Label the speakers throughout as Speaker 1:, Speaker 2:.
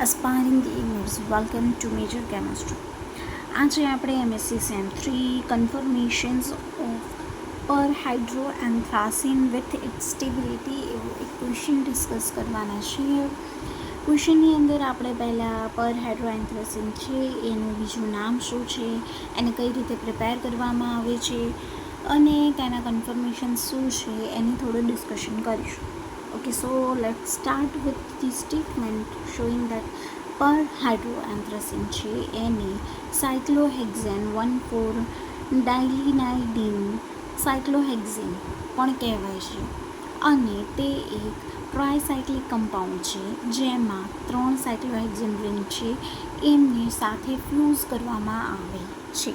Speaker 1: aspiring gamers, welcome to Major Chemistry. આજે આપણે MSc Sem 3 કન્ફર્મેશન્સ of પર હાઇડ્રો એન્થ્રાસીન વિથ ઇટ્સ સ્ટેબિલિટી એવો એક ક્વેશ્ચન ડિસ્કસ કરવાના છીએ. ક્વેશ્ચનની અંદર આપણે પહેલાં પર હાઇડ્રો એન્થ્રાસીન છે એનું બીજું નામ શું છે, એને કઈ રીતે પ્રિપેર કરવામાં આવે છે અને તેના કન્ફર્મેશન શું છે એની થોડું ડિસ્કશન કરીશું. Okay, so let's start with the statement showing that perhydroanthracene છે એને સાયક્લોહેક્ઝેન 1,4-dilinidine સાયક્લોહેક્ઝેન પણ કહેવાય છે અને તે એક ટ્રાયસાયક્લિક કમ્પાઉન્ડ છે જેમાં 3 સાયક્લોહેક્ઝેન રિંગ છે એમને સાથે ફ્યુઝ કરવામાં આવે છે.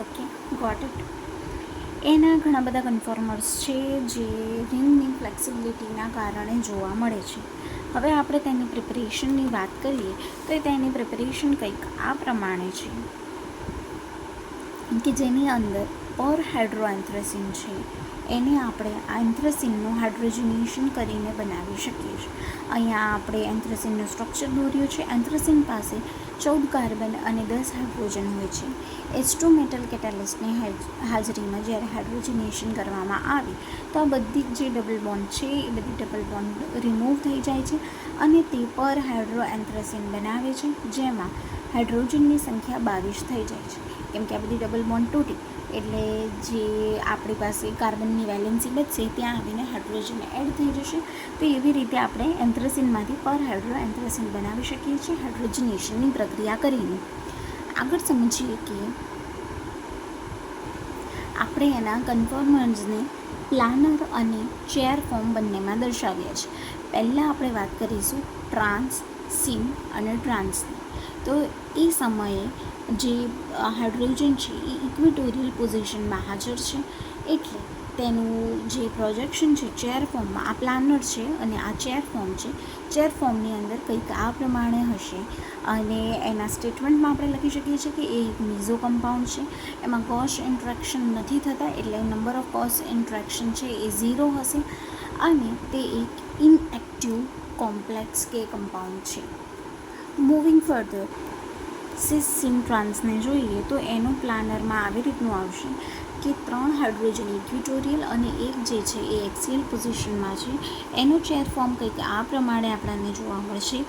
Speaker 1: Okay, got it. એના ઘણા બધા કન્ફર્મર્સ છે જે રિંગની ફ્લેક્સિબિલિટીના કારણે જોવા મળે છે. હવે આપણે તેની પ્રિપરેશનની વાત કરીએ તો તેની પ્રિપરેશન કંઈક આ પ્રમાણે છે કે જેની અંદર પર હાઇડ્રોએન્થ્રેસીન છે એને આપણે એન્થ્રેસીનનું હાઇડ્રોજનેશન કરીને બનાવી શકીએ છીએ. અહીંયા આપણે એન્થ્રેસીનનું સ્ટ્રક્ચર દોર્યું છે. એન્થ્રેસીન પાસે 14 કાર્બન અને 10 હાઇડ્રોજન હોય છે. H2 મેટલ કેટાલિસ્ટની હાજરીમાં જ્યારે હાઇડ્રોજનેશન કરવામાં આવે તો આ બધી જે ડબલ બોન્ડ છે એ બધી ડબલ બોન્ડ રિમૂવ થઈ જાય છે અને તે પર હાઇડ્રોએન્થ્રેસીન બનાવે છે જેમાં હાઇડ્રોજનની સંખ્યા 22 થઈ જાય છે. કેમ કે આ બધી ડબલ બોન્ડ તૂટી એટલે જે આપણી પાસે કાર્બનની વેલેન્સી બચશે ત્યાં આવીને હાઇડ્રોજન એડ થઈ જશે. તો એવી રીતે આપણે એન્થ્રેસીનમાંથી પર હાઇડ્રોએન્થ્રેસીન બનાવી શકીએ છીએ હાઇડ્રોજનેશનની પ્રક્રિયા કરીને. આગળ સમજીએ કે આપણે એના કન્ફર્મર્સને પ્લાનર અને ચેર ફોર્મ બંનેમાં દર્શાવ્યા છે. પહેલાં આપણે વાત કરીશું ટ્રાન્સ, સિન અને ટ્રાન્સની. તો એ સમયે જે હાઇડ્રોજન છે એ ઇક્વિટોરિયલ પોઝિશનમાં હાજર છે એટલે તેનું જે પ્રોજેક્શન છે ચેર ફોર્મમાં, આ પ્લાનર છે અને આ ચેર ફોર્મ છે. ચેર ફોર્મની અંદર કંઈક આ પ્રમાણે હશે અને એના સ્ટેટમેન્ટમાં આપણે લખી શકીએ છીએ કે એ એક મીઝો કમ્પાઉન્ડ છે. એમાં ગોસ ઇન્ટ્રેક્શન નથી થતા એટલે નંબર ઓફ ગોસ ઇન્ટ્રેક્શન છે એ 0 હશે અને તે એક ઇનએક્ટિવ કોમ્પ્લેક્સ કે કમ્પાઉન્ડ છે. મૂવિંગ ફર્ધર સિસ સિન ટ્રાન્સને જોઈએ તો એનું પ્લાનરમાં આવી રીતનું આવશે કે 3 હાઇડ્રોજન ઇક્વિટોરિયલ અને એક જે છે એ એક્સિયલ પોઝિશનમાં છે. એનું ચેર ફોર્મ કંઈક આ પ્રમાણે આપણને જોવા મળશે.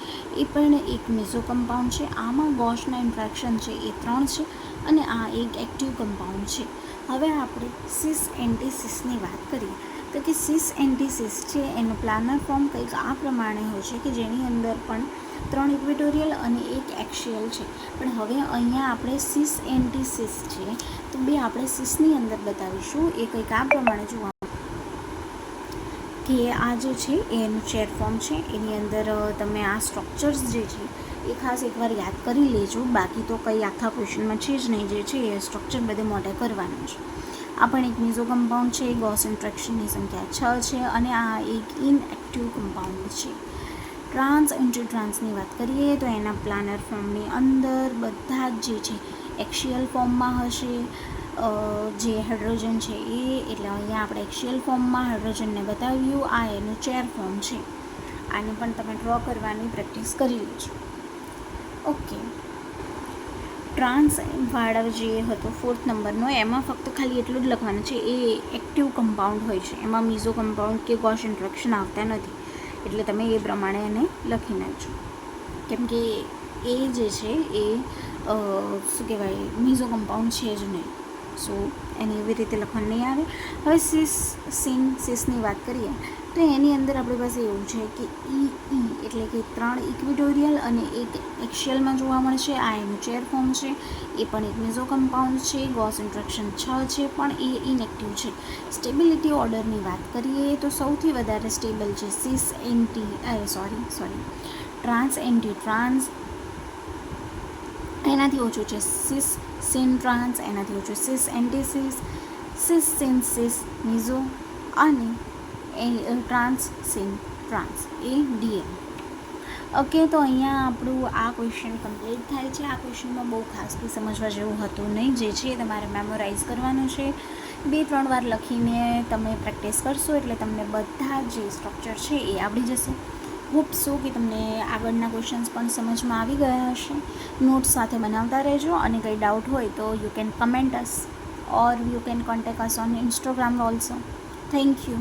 Speaker 1: એ પણ એક મીઝો કમ્પાઉન્ડ છે. આમાં ગોસના ઇન્ટ્રેક્શન છે એ 3 છે અને આ એક એક્ટિવ કમ્પાઉન્ડ છે. હવે આપણે સિસ એન્ટીસિસની વાત કરીએ તો કે સિસ એન્ટીસિસ છે એનું પ્લાનર ફોર્મ કંઈક આ પ્રમાણે હોય છે કે જેની અંદર પણ 3 ઇક્વિટોરિયલ અને એક એક્સિયલ છે. પણ હવે અહીંયા આપણે સિસ એન્ટીસિસ છે તો બે આપણે સિસની અંદર બતાવીશું. એ કંઈક આ પ્રમાણે જોવા કે આ જે છે એનું ચેર ફોર્મ છે એની અંદર તમે આ સ્ટ્રક્ચર્સ જે છે એ ખાસ એકવાર યાદ કરી લેજો. બાકી તો કંઈ આખા ક્વેશ્ચનમાં છે જ નહીં. જે છે એ સ્ટ્રક્ચર બધે મોઢે કરવાનું છે. આ પણ એક મીઝો કમ્પાઉન્ડ છે. ગોસ ઇન્ટ્રેક્શનની સંખ્યા 6 છે અને આ એક ઇનએક્ટિવ કમ્પાઉન્ડ છે. ટ્રાન્સ એન્ટી ટ્રાન્સની વાત કરીએ તો એના પ્લાનર ફોર્મની અંદર બધા જ જે છે એક્સિયલ ફોર્મમાં હશે જે હાઇડ્રોજન છે એ. એટલે અહીંયા આપણે એક્સિયલ ફોર્મમાં હાઇડ્રોજનને બતાવ્યું. આ એનું ચેર ફોર્મ છે. આને પણ તમે ડ્રો કરવાની પ્રેક્ટિસ કરી લેજો. ઓકે, ટ્રાન્સવાળો જે હતો 4th નંબરનો એમાં ફક્ત ખાલી એટલું જ લખવાનું છે એ એક્ટિવ કમ્પાઉન્ડ હોય છે. એમાં મીઝો કમ્પાઉન્ડ કે ગોસ ઇન્ટ્રેક્શન આવતા નથી એટલે તમે એ પ્રમાણે એને લખી નાખજો. કેમ કે એ જે છે એ શું કહેવાય મીઝો કમ્પાઉન્ડ છે જ નહીં. સો એને એવી રીતે લખવાનું નહીં આવે. હવે સિસની વાત કરીએ તો એની અંદર આપણી પાસે એવું છે કે ઈ એટલે કે 3 ઇક્વિટોરિયલ અને એક એક્સિયલમાં જોવા મળશે. આ એનું ચેર ફોર્મ છે. એ પણ એક મીઝો કમ્પાઉન્ડ છે. ગોસ ઇન્ટ્રેક્શન 6 છે પણ એ ઇનએક્ટિવ છે. સ્ટેબિલિટી ઓર્ડરની વાત કરીએ તો સૌથી વધારે સ્ટેબલ છે ટ્રાન્સ એન્ટી ટ્રાન્સ. એનાથી ઓછું છે સિસ સિન ટ્રાન્સ. એનાથી ઓછું સિસ એન્ટીસિસ, સિસ સિન સિસ મીઝો અને ટ્રાન્સ સિન ટ્રાન્સ એ ડીએમ. ઓકે, તો અહીંયા આપણું આ ક્વેશ્ચન કમ્પ્લીટ થાય છે. આ ક્વેશ્ચનમાં બહુ ખાસ કંઈ સમજવા જેવું હતું નહીં. જે છે તમારે મેમોરાઇઝ કરવાનું છે. 2-3 વાર લખીને તમે પ્રેક્ટિસ કરશો એટલે તમને બધા જે સ્ટ્રક્ચર છે એ આવડી જશે. હોપ સો કે તમને આગળના ક્વેશ્ચન્સ પણ સમજમાં આવી ગયા હશે. નોટ્સ સાથે બનાવતા રહેજો અને કંઈ ડાઉટ હોય તો you can comment us or you can contact us on Instagram also. Thank you.